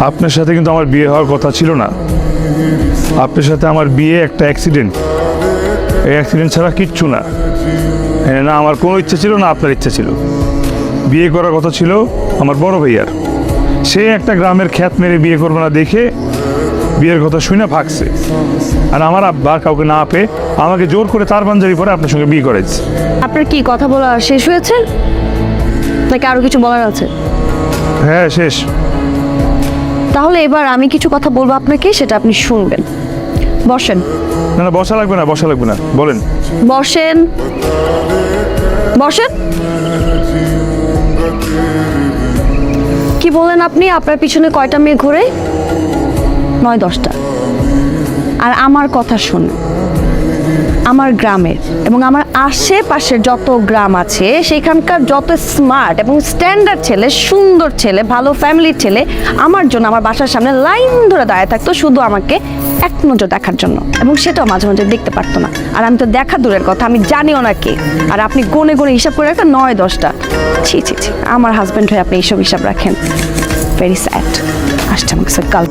আপনার সাথে কিন্তু আমার বিয়ে হওয়ার কথা ছিল না। আপনার সাথে আমার বিয়ে একটা অ্যাক্সিডেন্ট। এই অ্যাক্সিডেন্ট ছাড়া কিচ্ছু না। হ্যাঁ, না আমার কোনো ইচ্ছা ছিল না আপনার ইচ্ছা ছিল। বিয়ে করার কথা ছিল আমার বড় ভাইয়ার। সে একটা গ্রামের খ্যাত মেরে বিয়ে করবে না দেখে বিয়ের কথা শুনে ভাগছে। আর আমার আব্বা কাউকে না পেয়ে আমাকে জোর করে তার পাঞ্জাবি পরে আপনার সঙ্গে বিয়ে করেছে। আপনার কি কথা বলা শেষ হয়েছে নাকি আরো কিছু বলার আছে? হ্যাঁ, শেষ। তাহলে এবার আমি কিছু কথা বলবো আপনাকে, সেটা আপনি শুনবেন। বসেন। না না, বসা লাগবে না, বসা লাগবে না, বলেন। বসেন বসেন। কি বললেন আপনি? আপনার পিছনে কয়টা মেয়ে ঘুরে? 9-10টা। আর আমার কথা শুনুন, আমার গ্রামের এবং আমার আশেপাশের যত গ্রাম আছে সেখানকার যত স্মার্ট এবং স্ট্যান্ডার্ড ছেলে, সুন্দর ছেলে, ভালো ফ্যামিলির ছেলে আমার জন্য আমার বাসার সামনে লাইন ধরে দাঁড়িয়ে থাকতো শুধু আমাকে এক নজর দেখার জন্য, এবং সেটাও মাঝে মাঝে দেখতে পারতো না। আর আমি তো দেখা দূরের কথা, আমি জানিও না কে। আর আপনি গনে গনে হিসাব করে রাখেন 9-10টা। ছি ছি ছি, আমার হাজব্যান্ড হয়ে আপনি এইসব হিসাব রাখেন। Very sad. আসছে আমার কাছে কাল।